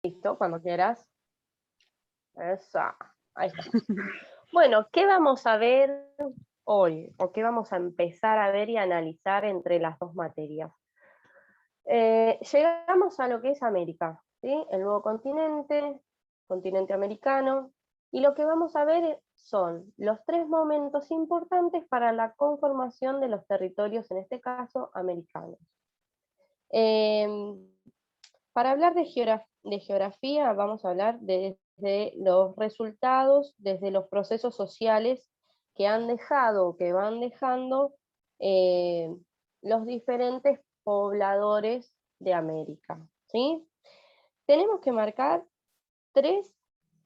Listo, cuando quieras. Esa, ahí estamos. Bueno, ¿qué vamos a ver hoy? ¿O qué vamos a empezar a ver y analizar entre las dos materias? Llegamos a lo que es América, ¿sí? El nuevo continente, continente americano, y lo que vamos a ver son los tres momentos importantes para la conformación de los territorios, en este caso, americanos. Para hablar de geografía, vamos a hablar desde los resultados, desde los procesos sociales que han dejado, que van dejando eh, los diferentes pobladores de América, ¿sí? Tenemos que marcar tres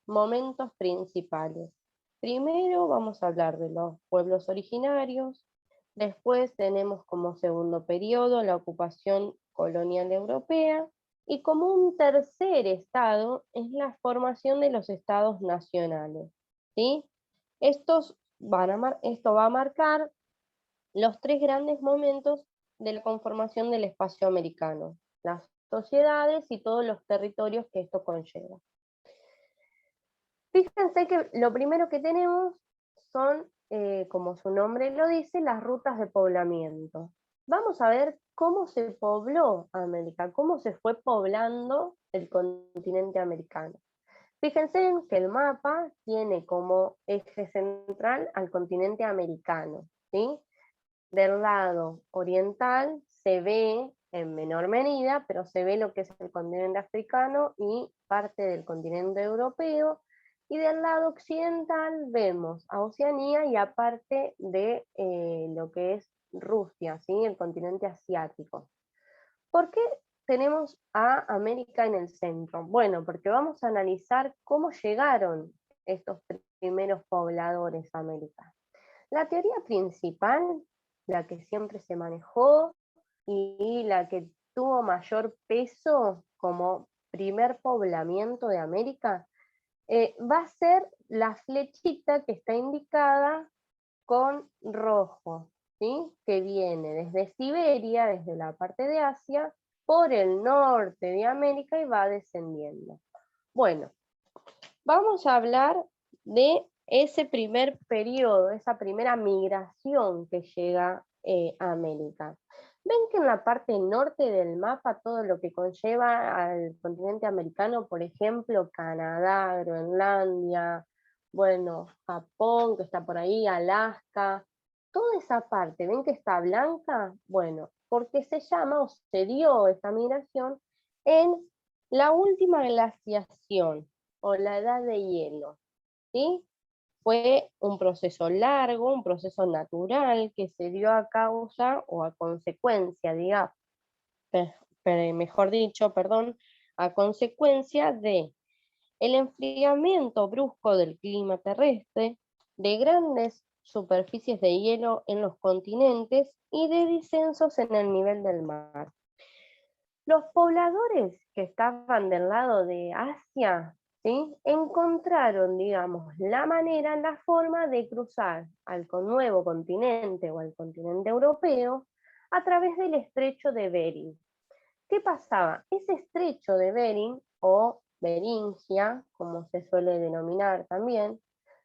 momentos principales. Primero vamos a hablar de los pueblos originarios, después tenemos como segundo periodo la ocupación colonial europea, y como un tercer estado es la formación de los estados nacionales, ¿sí? Esto va a marcar los tres grandes momentos de la conformación del espacio americano, las sociedades y todos los territorios que esto conlleva. Fíjense que lo primero que tenemos son, como su nombre lo dice, las rutas de poblamiento. Vamos a ver cómo se pobló América, cómo se fue poblando el continente americano. Fíjense en que el mapa tiene como eje central al continente americano, ¿sí? Del lado oriental se ve en menor medida, pero se ve lo que es el continente africano y parte del continente europeo, y del lado occidental vemos a Oceanía y a parte de lo que es Rusia, ¿sí? El continente asiático. ¿Por qué tenemos a América en el centro? Bueno, porque vamos a analizar cómo llegaron estos primeros pobladores a América. La teoría principal, la que siempre se manejó y la que tuvo mayor peso como primer poblamiento de América, va a ser la flechita que está indicada con rojo, ¿sí? Que viene desde Siberia, desde la parte de Asia, por el norte de América y va descendiendo. Bueno, vamos a hablar de ese primer periodo, esa primera migración que llega a América. Ven que en la parte norte del mapa todo lo que conlleva al continente americano, por ejemplo, Canadá, Groenlandia, bueno, Japón, que está por ahí, Alaska, toda esa parte, ¿ven que está blanca? Bueno, porque se llama o se dio esta migración en la última glaciación, o la edad de hielo, ¿sí? Fue un proceso largo, un proceso natural que se dio a causa o a consecuencia, mejor dicho, perdón, a consecuencia de el enfriamiento brusco del clima terrestre, de grandes superficies de hielo en los continentes y de descensos en el nivel del mar. Los pobladores que estaban del lado de Asia, ¿sí? Encontraron, digamos, la manera, la forma de cruzar al nuevo continente o al continente europeo a través del estrecho de Bering. ¿Qué pasaba? Ese estrecho de Bering, o Beringia, como se suele denominar también,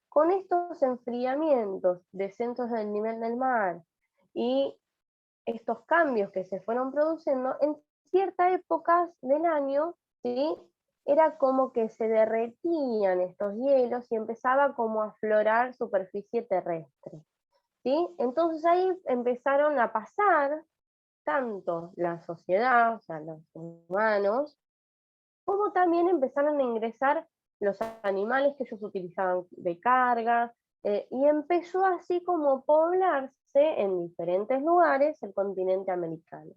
con estos enfriamientos, descensos del nivel del mar y estos cambios que se fueron produciendo, en ciertas épocas del año, ¿sí? Era como que se derretían estos hielos y empezaba como a aflorar superficie terrestre, ¿sí? Entonces ahí empezaron a pasar tanto la sociedad, o sea, los humanos, como también empezaron a ingresar los animales que ellos utilizaban de carga, y empezó así como a poblarse en diferentes lugares el continente americano.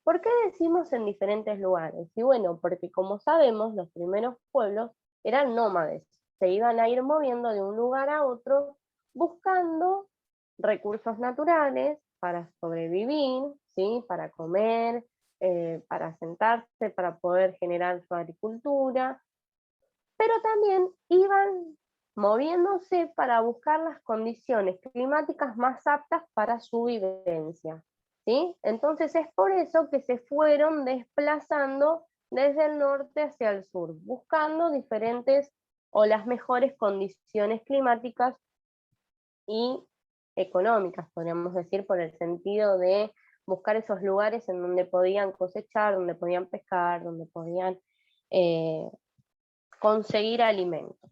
¿Por qué decimos en diferentes lugares? Y bueno, porque como sabemos, los primeros pueblos eran nómades, se iban a ir moviendo de un lugar a otro buscando recursos naturales para sobrevivir, ¿sí? Para comer, para asentarse, para poder generar su agricultura, pero también iban moviéndose para buscar las condiciones climáticas más aptas para su vivencia, ¿sí? Entonces es por eso que se fueron desplazando desde el norte hacia el sur, buscando diferentes o las mejores condiciones climáticas y económicas, podríamos decir, por el sentido de buscar esos lugares en donde podían cosechar, donde podían pescar, donde podían eh, conseguir alimentos.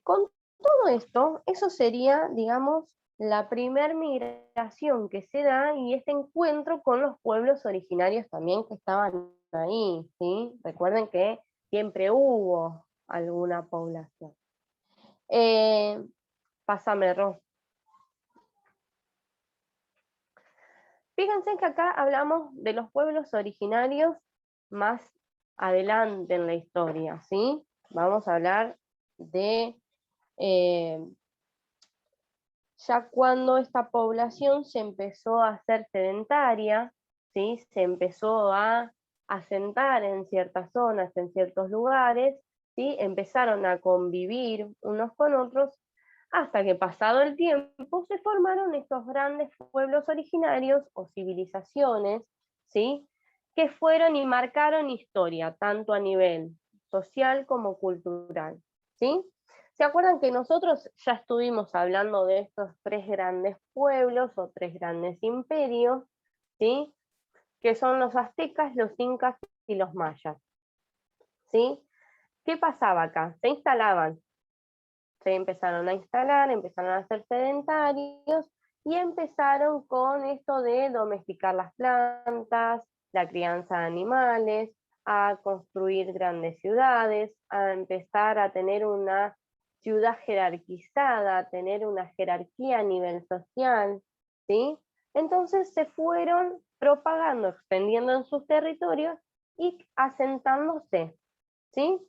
Con todo esto, eso sería, digamos, la primer migración que se da y este encuentro con los pueblos originarios también que estaban ahí, ¿sí? Recuerden que siempre hubo alguna población. Pásame, Ro. Fíjense que acá hablamos de los pueblos originarios más adelante en la historia, ¿sí? Vamos a hablar de eh, ya cuando esta población se empezó a hacer sedentaria, ¿sí? Se empezó a asentar en ciertas zonas, en ciertos lugares, ¿sí? Empezaron a convivir unos con otros, hasta que pasado el tiempo se formaron estos grandes pueblos originarios o civilizaciones, ¿sí? Que fueron y marcaron historia, tanto a nivel social como cultural, ¿sí? ¿Se acuerdan que nosotros ya estuvimos hablando de estos tres grandes pueblos o tres grandes imperios, ¿sí? Que son los aztecas, los incas y los mayas, ¿sí? ¿Qué pasaba acá? Se instalaban, se empezaron a instalar, empezaron a ser sedentarios y empezaron con esto de domesticar las plantas, la crianza de animales, a construir grandes ciudades, a empezar a tener una ciudad jerarquizada, a tener una jerarquía a nivel social, ¿sí? Entonces se fueron propagando, extendiendo en sus territorios y asentándose, ¿sí?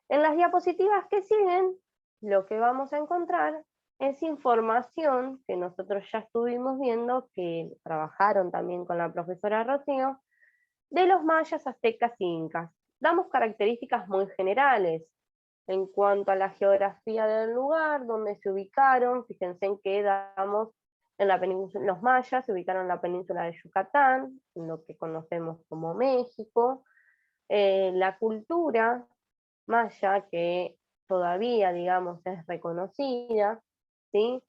En las diapositivas que siguen, lo que vamos a encontrar es información que nosotros ya estuvimos viendo, que trabajaron también con la profesora Rocío, de los mayas, aztecas e incas. Damos características muy generales en cuanto a la geografía del lugar, donde se ubicaron. Fíjense en que damos en la península, los mayas se ubicaron en la península de Yucatán, en lo que conocemos como México. La cultura maya, que todavía, digamos, es reconocida, ¿sí?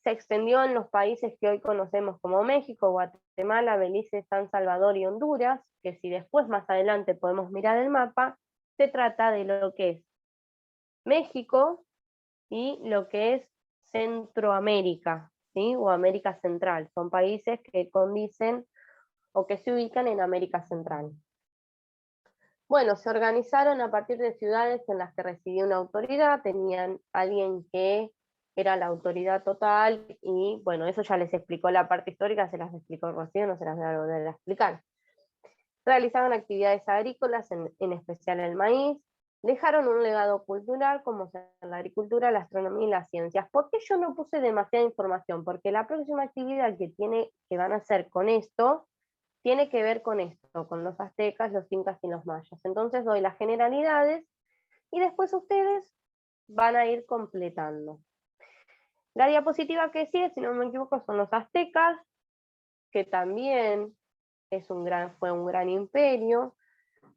Se extendió en los países que hoy conocemos como México, Guatemala, Belice, San Salvador y Honduras, que si después más adelante podemos mirar el mapa, se trata de lo que es México y lo que es Centroamérica, ¿sí? O América Central. Son países que condicen o que se ubican en América Central. Bueno, se organizaron a partir de ciudades en las que residía una autoridad, tenían alguien que era la autoridad total, y bueno, eso ya les explicó la parte histórica, se las explicó Rocío, no se las voy a volver a explicar. Realizaban actividades agrícolas, en especial el maíz, dejaron un legado cultural como son la agricultura, la astronomía y las ciencias. ¿Por qué yo no puse demasiada información? Porque la próxima actividad que van a hacer con esto tiene que ver con esto, con los aztecas, los incas y los mayas. Entonces doy las generalidades y después ustedes van a ir completando. La diapositiva que sigue, si no me equivoco, son los aztecas, que también fue un gran imperio,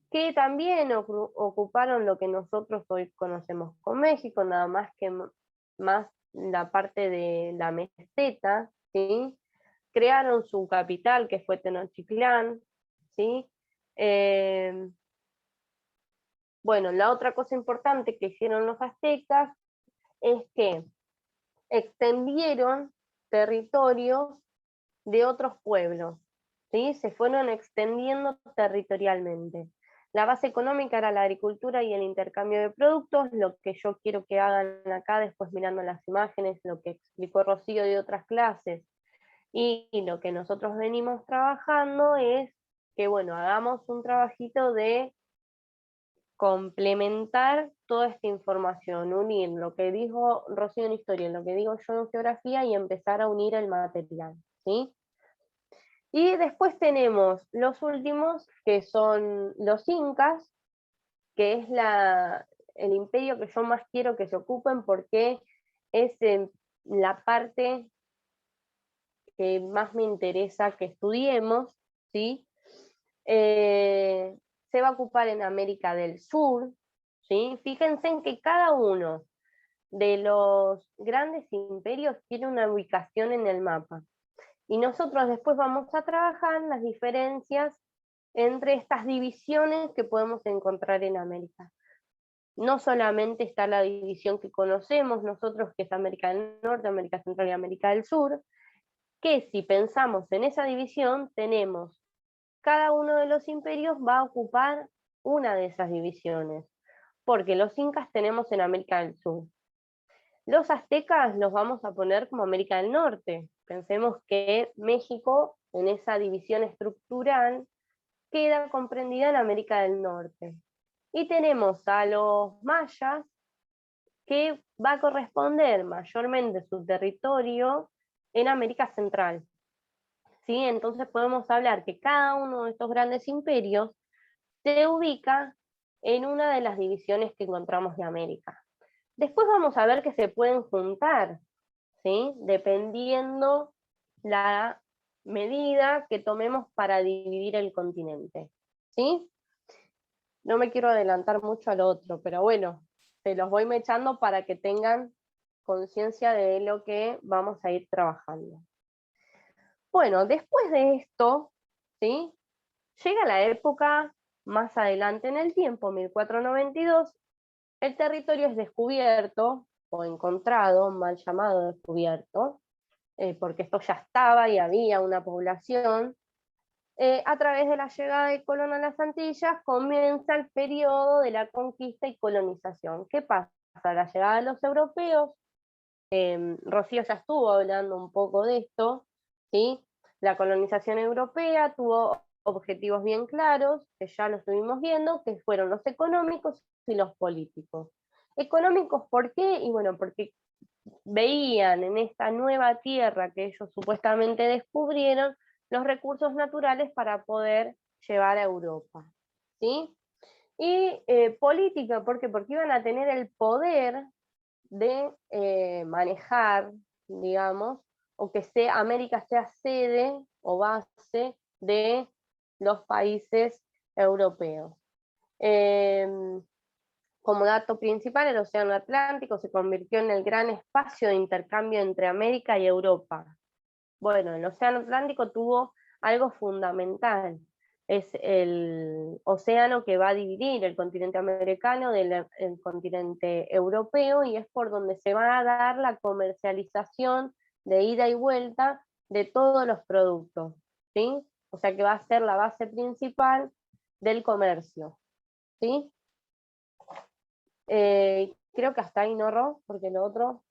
que también ocuparon lo que nosotros hoy conocemos como México, nada más que más la parte de la meseta, ¿sí? Crearon su capital, que fue Tenochtitlán, ¿sí? Bueno, la otra cosa importante que hicieron los aztecas es que extendieron territorios de otros pueblos, ¿sí? Se fueron extendiendo territorialmente. La base económica era la agricultura y el intercambio de productos. Lo que yo quiero que hagan acá, después mirando las imágenes, lo que explicó Rocío de otras clases, y lo que nosotros venimos trabajando es que, bueno, hagamos un trabajito de complementar toda esta información, unir lo que dijo Rocío en historia, lo que digo yo en geografía, y empezar a unir el material, ¿sí? Y después tenemos los últimos, que son los incas, que es el imperio que yo más quiero que se ocupen, porque es la parte que más me interesa que estudiemos, ¿sí? se va a ocupar en América del Sur, ¿sí? Fíjense en que cada uno de los grandes imperios tiene una ubicación en el mapa. Y nosotros después vamos a trabajar las diferencias entre estas divisiones que podemos encontrar en América. No solamente está la división que conocemos nosotros, que es América del Norte, América Central y América del Sur, que si pensamos en esa división, tenemos cada uno de los imperios va a ocupar una de esas divisiones, porque los incas tenemos en América del Sur. Los aztecas los vamos a poner como América del Norte. Pensemos que México, en esa división estructural, queda comprendida en América del Norte. Y tenemos a los mayas, que va a corresponder mayormente su territorio en América Central. ¿Sí? Entonces podemos hablar que cada uno de estos grandes imperios se ubica en una de las divisiones que encontramos de América. Después vamos a ver que se pueden juntar, ¿sí? Dependiendo la medida que tomemos para dividir el continente, ¿sí? No me quiero adelantar mucho al otro, pero bueno, se los voy mechando para que tengan conciencia de lo que vamos a ir trabajando. Bueno, después de esto, ¿sí? Llega la época más adelante en el tiempo, 1492, el territorio es descubierto, o encontrado, mal llamado descubierto, porque esto ya estaba y había una población. A través de la llegada de Colón a las Antillas comienza el periodo de la conquista y colonización. ¿Qué pasa? La llegada de los europeos, Rocío ya estuvo hablando un poco de esto, ¿sí? La colonización europea tuvo objetivos bien claros, que ya lo estuvimos viendo, que fueron los económicos y los políticos. Económicos, ¿por qué? Y bueno, porque veían en esta nueva tierra que ellos supuestamente descubrieron los recursos naturales para poder llevar a Europa, ¿sí? Y política, ¿por qué? Porque iban a tener el poder de manejar, digamos, o que América sea sede o base de los países europeos. Como dato principal, el Océano Atlántico se convirtió en el gran espacio de intercambio entre América y Europa. Bueno, el Océano Atlántico tuvo algo fundamental. Es el océano que va a dividir el continente americano del continente europeo, y es por donde se va a dar la comercialización de ida y vuelta de todos los productos, ¿sí? O sea que va a ser la base principal del comercio, ¿sí? Creo que hasta ahí no, Ro, porque lo otro...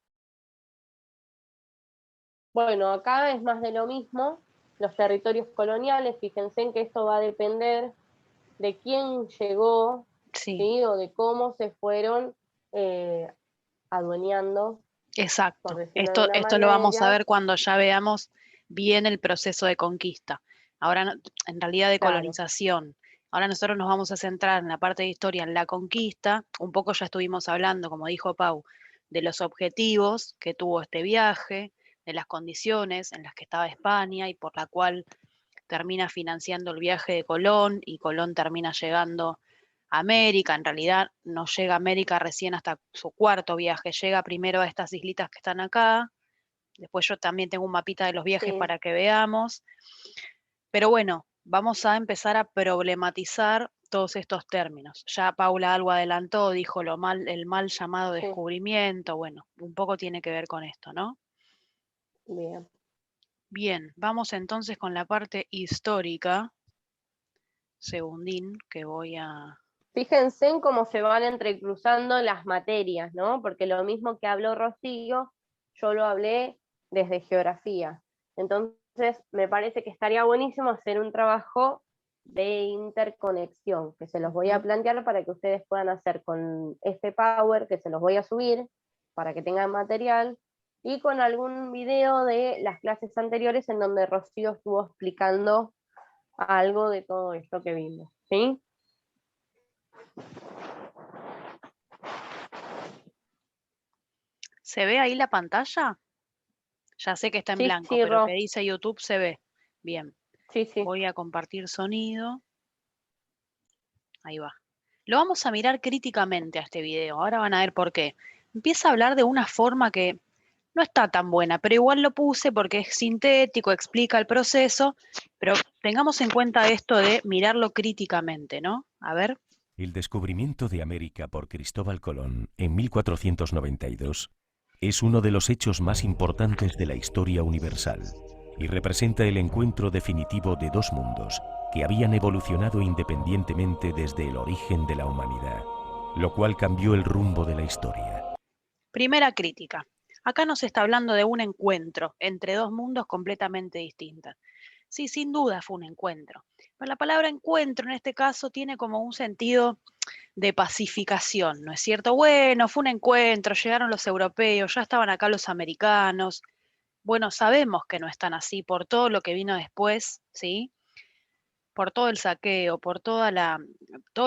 Bueno, acá es más de lo mismo, los territorios coloniales, fíjense en que esto va a depender de quién llegó, Sí, ¿sí? O de cómo se fueron adueñando, por exacto. decirlo de Esto, alguna esto lo vamos a manera. ver cuando ya veamos bien el proceso de conquista. Ahora, en realidad de Claro, colonización. Ahora nosotros nos vamos a centrar en la parte de historia, en la conquista. Un poco ya estuvimos hablando, como dijo Pau, de los objetivos que tuvo este viaje, de las condiciones en las que estaba España y por la cual termina financiando el viaje de Colón, y Colón termina llegando a América. En realidad no llega a América recién hasta su cuarto viaje, llega primero a estas islitas que están acá. Después yo también tengo un mapita de los viajes sí, para que veamos. Pero bueno, vamos a empezar a problematizar todos estos términos. Ya Paula algo adelantó, dijo el mal llamado sí, descubrimiento. Bueno, un poco tiene que ver con esto, ¿no? bien. Bien, vamos entonces con la parte histórica. Segundín, que voy a... Fíjense en cómo se van entrecruzando las materias, ¿no? Porque lo mismo que habló Rocío, yo lo hablé desde geografía. Entonces, me parece que estaría buenísimo hacer un trabajo de interconexión, que se los voy a plantear para que ustedes puedan hacer con este Power, que se los voy a subir para que tengan material, y con algún video de las clases anteriores en donde Rocío estuvo explicando algo de todo esto que vimos, ¿sí? ¿Se ve ahí la pantalla? Ya sé que está en Sí, blanco, sí, pero que Ro, dice YouTube se ve. Bien, sí, sí. voy a compartir sonido. Ahí va. Lo vamos a mirar críticamente a este video. Ahora van a ver por qué. Empieza a hablar de una forma que no está tan buena, pero igual lo puse porque es sintético, explica el proceso, pero tengamos en cuenta esto de mirarlo críticamente, ¿no? A ver. El descubrimiento de América por Cristóbal Colón en 1492 es uno de los hechos más importantes de la historia universal y representa el encuentro definitivo de dos mundos que habían evolucionado independientemente desde el origen de la humanidad, lo cual cambió el rumbo de la historia. Primera crítica. Acá nos está hablando de un encuentro entre dos mundos completamente distintos. Sí, sin duda fue un encuentro. Pero la palabra encuentro en este caso tiene como un sentido de pacificación, ¿no es cierto? Bueno, fue un encuentro, llegaron los europeos, ya estaban acá los americanos. Bueno, sabemos que no están así por todo lo que vino después, ¿sí? Por todo el saqueo, por todo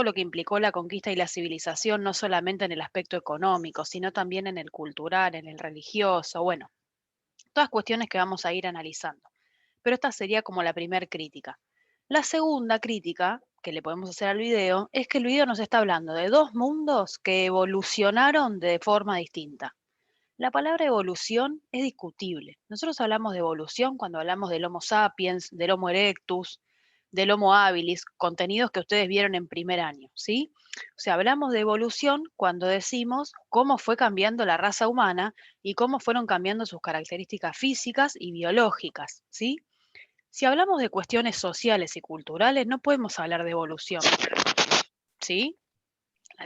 lo que implicó la conquista y la civilización, no solamente en el aspecto económico, sino también en el cultural, en el religioso, bueno, todas cuestiones que vamos a ir analizando. Pero esta sería como la primer crítica. La segunda crítica que le podemos hacer al video es que el video nos está hablando de dos mundos que evolucionaron de forma distinta. La palabra evolución es discutible. Nosotros hablamos de evolución cuando hablamos del Homo sapiens, del Homo erectus, del Homo habilis, contenidos que ustedes vieron en primer año, ¿sí? O sea, hablamos de evolución cuando decimos cómo fue cambiando la raza humana y cómo fueron cambiando sus características físicas y biológicas, ¿sí? Si hablamos de cuestiones sociales y culturales, no podemos hablar de evolución, ¿sí?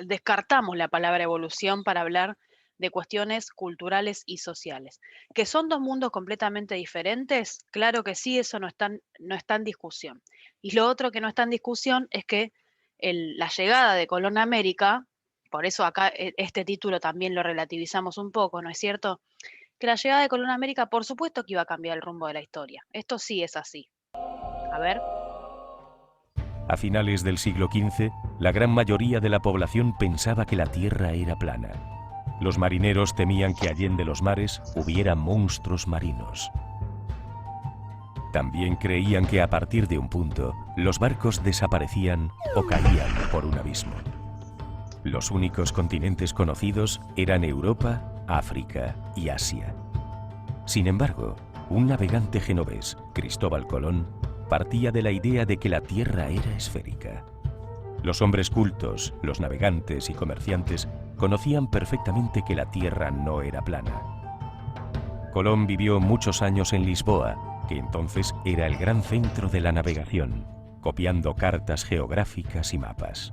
Descartamos la palabra evolución para hablar de cuestiones culturales y sociales. ¿Que son dos mundos completamente diferentes? Claro que sí, eso no está en discusión. Y lo otro que no está en discusión es que la llegada de Colón a América, por eso acá este título también lo relativizamos un poco, ¿no es cierto? Que la llegada de Colón a América, por supuesto que iba a cambiar el rumbo de la historia. Esto sí es así. A ver. A finales del siglo XV, la gran mayoría de la población pensaba que la Tierra era plana. Los marineros temían que allende los mares hubiera monstruos marinos. También creían que a partir de un punto, los barcos desaparecían o caían por un abismo. Los únicos continentes conocidos eran Europa, África y Asia. Sin embargo, un navegante genovés, Cristóbal Colón, partía de la idea de que la Tierra era esférica. Los hombres cultos, los navegantes y comerciantes conocían perfectamente que la Tierra no era plana. Colón vivió muchos años en Lisboa, que entonces era el gran centro de la navegación, copiando cartas geográficas y mapas.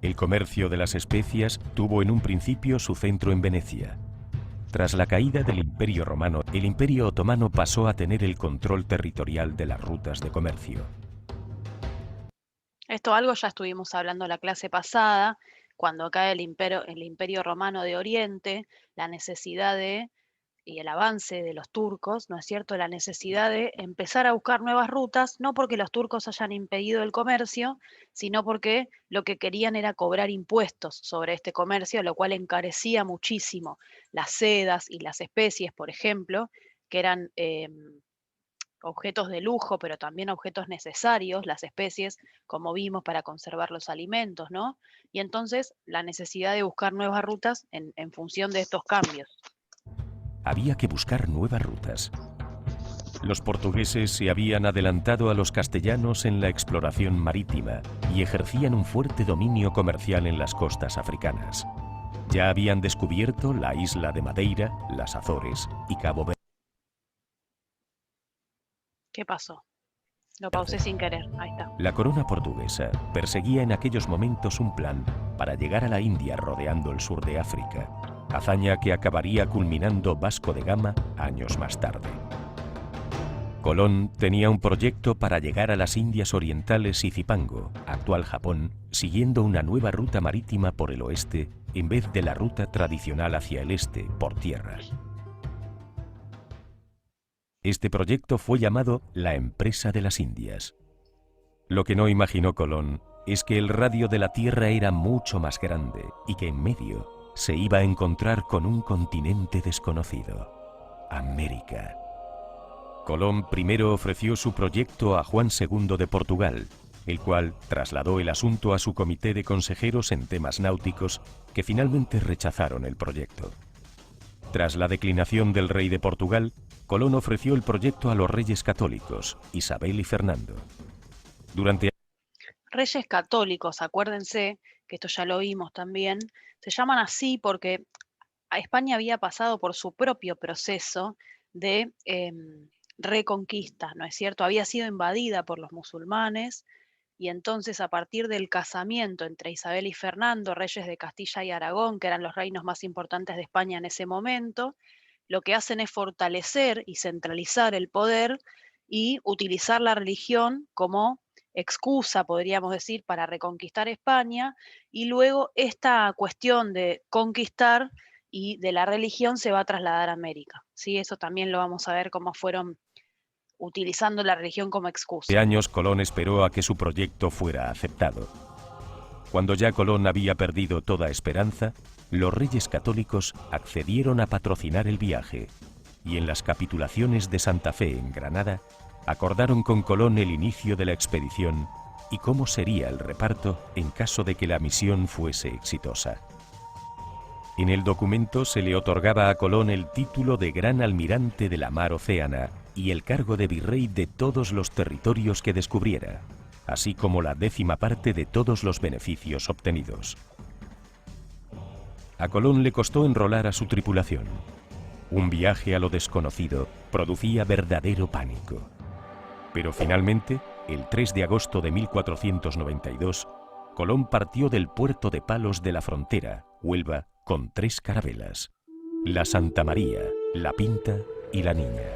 El comercio de las especias tuvo en un principio su centro en Venecia. Tras la caída del Imperio Romano, el Imperio Otomano pasó a tener el control territorial de las rutas de comercio. Esto algo ya estuvimos hablando la clase pasada, cuando cae el Imperio Romano de Oriente, la necesidad y el avance de los turcos, ¿no es cierto? La necesidad de empezar a buscar nuevas rutas, no porque los turcos hayan impedido el comercio, sino porque lo que querían era cobrar impuestos sobre este comercio, lo cual encarecía muchísimo las sedas y las especies, por ejemplo, que eran objetos de lujo, pero también objetos necesarios, las especies, como vimos, para conservar los alimentos, ¿no? Y entonces la necesidad de buscar nuevas rutas en función de estos cambios. Había que buscar nuevas rutas. Los portugueses se habían adelantado a los castellanos en la exploración marítima y ejercían un fuerte dominio comercial en las costas africanas. Ya habían descubierto la isla de Madeira, las Azores y Cabo Verde. ¿Qué pasó? Lo pausé sin querer, ahí está. La corona portuguesa perseguía en aquellos momentos un plan para llegar a la India rodeando el sur de África, hazaña que acabaría culminando Vasco de Gama años más tarde. Colón tenía un proyecto para llegar a las Indias Orientales y Zipango, actual Japón, siguiendo una nueva ruta marítima por el oeste en vez de la ruta tradicional hacia el este, por tierra. Este proyecto fue llamado la Empresa de las Indias. Lo que no imaginó Colón es que el radio de la Tierra era mucho más grande y que en medio se iba a encontrar con un continente desconocido, América. Colón primero ofreció su proyecto a Juan II de Portugal, el cual trasladó el asunto a su comité de consejeros en temas náuticos, que finalmente rechazaron el proyecto. Tras la declinación del rey de Portugal, Colón ofreció el proyecto a los reyes católicos, Isabel y Fernando. Reyes católicos, acuérdense, que esto ya lo vimos también, se llaman así porque a España había pasado por su propio proceso de reconquista, ¿no es cierto? Había sido invadida por los musulmanes y entonces a partir del casamiento entre Isabel y Fernando, reyes de Castilla y Aragón, que eran los reinos más importantes de España en ese momento, lo que hacen es fortalecer y centralizar el poder y utilizar la religión como excusa, podríamos decir, para reconquistar España, y luego esta cuestión de conquistar y de la religión se va a trasladar a América. ¿Sí? Eso también lo vamos a ver cómo fueron utilizando la religión como excusa. Durante años Colón esperó a que su proyecto fuera aceptado. Cuando ya Colón había perdido toda esperanza, los reyes católicos accedieron a patrocinar el viaje, y en las capitulaciones de Santa Fe en Granada, acordaron con Colón el inicio de la expedición y cómo sería el reparto en caso de que la misión fuese exitosa. En el documento se le otorgaba a Colón el título de Gran Almirante de la Mar Océana y el cargo de virrey de todos los territorios que descubriera, así como la 10ª parte de todos los beneficios obtenidos. A Colón le costó enrolar a su tripulación. Un viaje a lo desconocido producía verdadero pánico. Pero finalmente, el 3 de agosto de 1492, Colón partió del puerto de Palos de la Frontera, Huelva, con 3 carabelas: la Santa María, la Pinta y la Niña.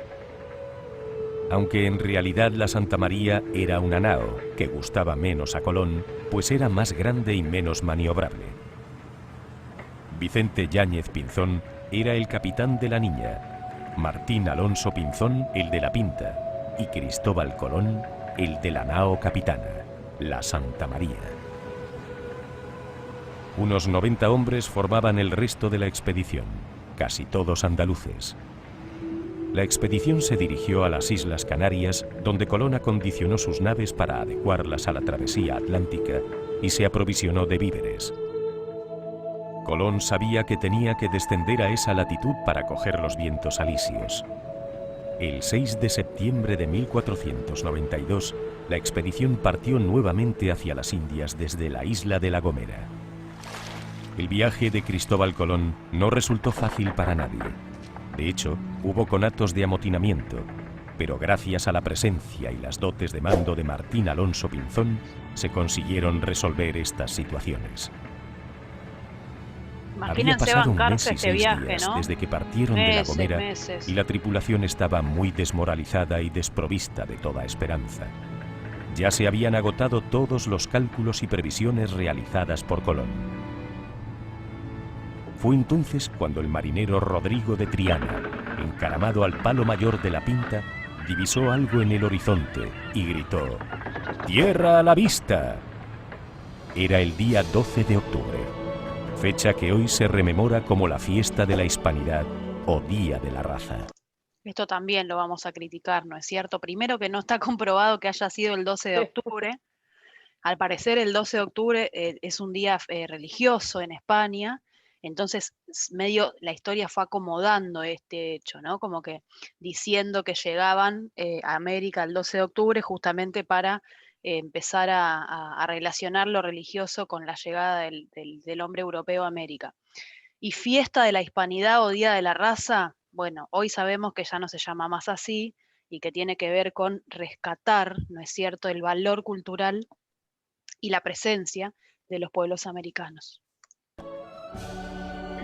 Aunque en realidad la Santa María era una nao que gustaba menos a Colón, pues era más grande y menos maniobrable. Vicente Yáñez Pinzón era el capitán de la Niña, Martín Alonso Pinzón el de la Pinta y Cristóbal Colón el de la nao capitana, la Santa María. Unos 90 hombres formaban el resto de la expedición, casi todos andaluces. La expedición se dirigió a las Islas Canarias, donde Colón acondicionó sus naves para adecuarlas a la travesía atlántica y se aprovisionó de víveres. Colón sabía que tenía que descender a esa latitud para coger los vientos alisios. El 6 de septiembre de 1492, la expedición partió nuevamente hacia las Indias desde la isla de La Gomera. El viaje de Cristóbal Colón no resultó fácil para nadie. De hecho, hubo conatos de amotinamiento, pero gracias a la presencia y las dotes de mando de Martín Alonso Pinzón, se consiguieron resolver estas situaciones. Había pasado un mes y 6 días desde que partieron de La Gomera y la tripulación estaba muy desmoralizada y desprovista de toda esperanza. Ya se habían agotado todos los cálculos y previsiones realizadas por Colón. Fue entonces cuando el marinero Rodrigo de Triana, encaramado al palo mayor de la Pinta, divisó algo en el horizonte y gritó: ¡Tierra a la vista! Era el día 12 de octubre, fecha que hoy se rememora como la fiesta de la Hispanidad o Día de la Raza. Esto también lo vamos a criticar, ¿no es cierto? Primero, que no está comprobado que haya sido el 12 de octubre. Al parecer el 12 de octubre es un día religioso en España. Entonces, medio la historia fue acomodando este hecho, ¿no? Como que diciendo que llegaban a América el 12 de octubre justamente para empezar a relacionar lo religioso con la llegada del hombre europeo a América. Y fiesta de la hispanidad o Día de la Raza, bueno, hoy sabemos que ya no se llama más así y que tiene que ver con rescatar, ¿no es cierto?, el valor cultural y la presencia de los pueblos americanos.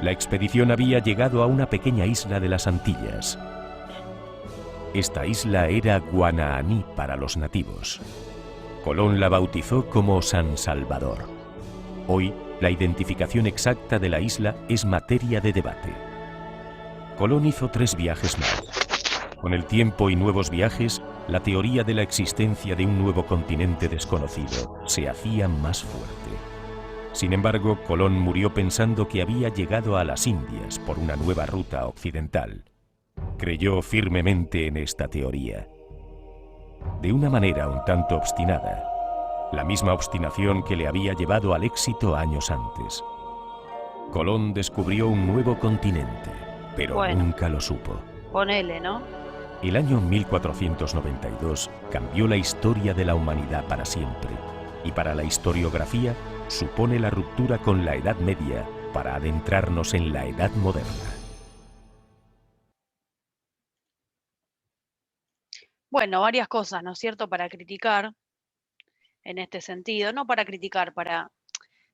La expedición había llegado a una pequeña isla de las Antillas. Esta isla era Guanahani para los nativos. Colón la bautizó como San Salvador. Hoy, la identificación exacta de la isla es materia de debate. Colón hizo 3 viajes más. Con el tiempo y nuevos viajes, la teoría de la existencia de un nuevo continente desconocido se hacía más fuerte. Sin embargo, Colón murió pensando que había llegado a las Indias por una nueva ruta occidental. Creyó firmemente en esta teoría. De una manera un tanto obstinada, La misma obstinación que le había llevado al éxito años antes. Colón descubrió un nuevo continente, pero Bueno. nunca lo supo. Ponele, ¿no? El año 1492 cambió la historia de la humanidad para siempre, y para la historiografía supone la ruptura con la Edad Media para adentrarnos en la Edad Moderna. Bueno, varias cosas, ¿no es cierto?, para criticar en este sentido. No para criticar, para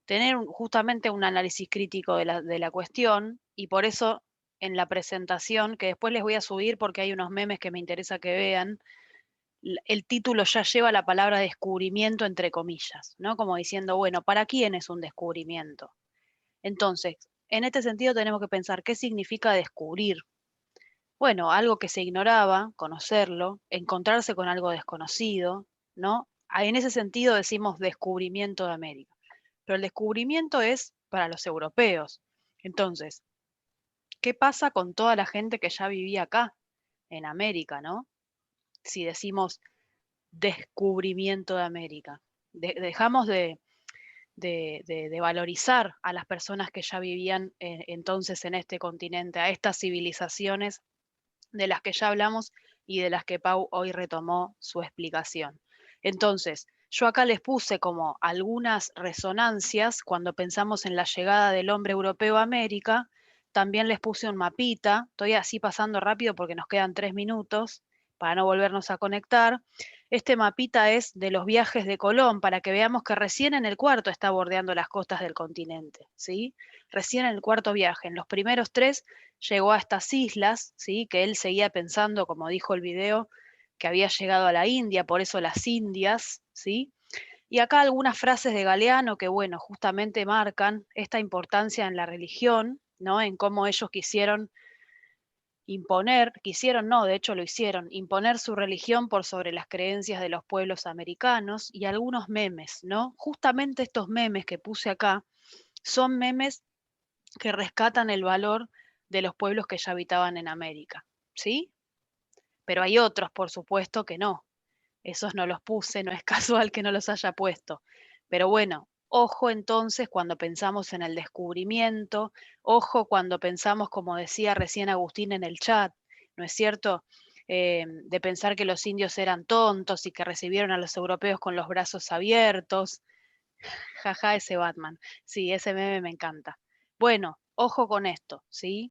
tener justamente un análisis crítico de la cuestión, y por eso en la presentación, que después les voy a subir porque hay unos memes que me interesa que vean, el título ya lleva la palabra descubrimiento entre comillas, ¿no? Como diciendo, bueno, ¿para quién es un descubrimiento? Entonces, en este sentido tenemos que pensar qué significa descubrir. Bueno, algo que se ignoraba, conocerlo, encontrarse con algo desconocido, ¿no? En ese sentido decimos descubrimiento de América. Pero el descubrimiento es para los europeos. Entonces, ¿qué pasa con toda la gente que ya vivía acá, en América, ¿no? Si decimos descubrimiento de América. Dejamos de valorizar a las personas que ya vivían entonces en este continente, a estas civilizaciones de las que ya hablamos y de las que Pau hoy retomó su explicación. Entonces, yo acá les puse como algunas resonancias cuando pensamos en la llegada del hombre europeo a América. También les puse un mapita, estoy así pasando rápido porque nos quedan 3 minutos para no volvernos a conectar. Este mapita es de los viajes de Colón, para que veamos que recién en el cuarto está bordeando las costas del continente, ¿sí? Recién en el cuarto viaje. En los primeros 3 llegó a estas islas, ¿sí? Que él seguía pensando, como dijo el video, que había llegado a la India, por eso las Indias, ¿sí? Y acá algunas frases de Galeano que, bueno, justamente marcan esta importancia en la religión, ¿no? En cómo ellos quisieron imponer, quisieron no, de hecho lo hicieron, imponer su religión por sobre las creencias de los pueblos americanos, y algunos memes, ¿no? Justamente estos memes que puse acá son memes que rescatan el valor de los pueblos que ya habitaban en América, ¿sí? Pero hay otros, por supuesto, que no. Esos no los puse, no es casual que no los haya puesto. Pero bueno, ojo entonces cuando pensamos en el descubrimiento, ojo cuando pensamos, como decía recién Agustín en el chat, ¿no es cierto? De pensar que los indios eran tontos y que recibieron a los europeos con los brazos abiertos. Jaja, ese Batman. Sí, ese meme me encanta. Bueno, ojo con esto, ¿sí?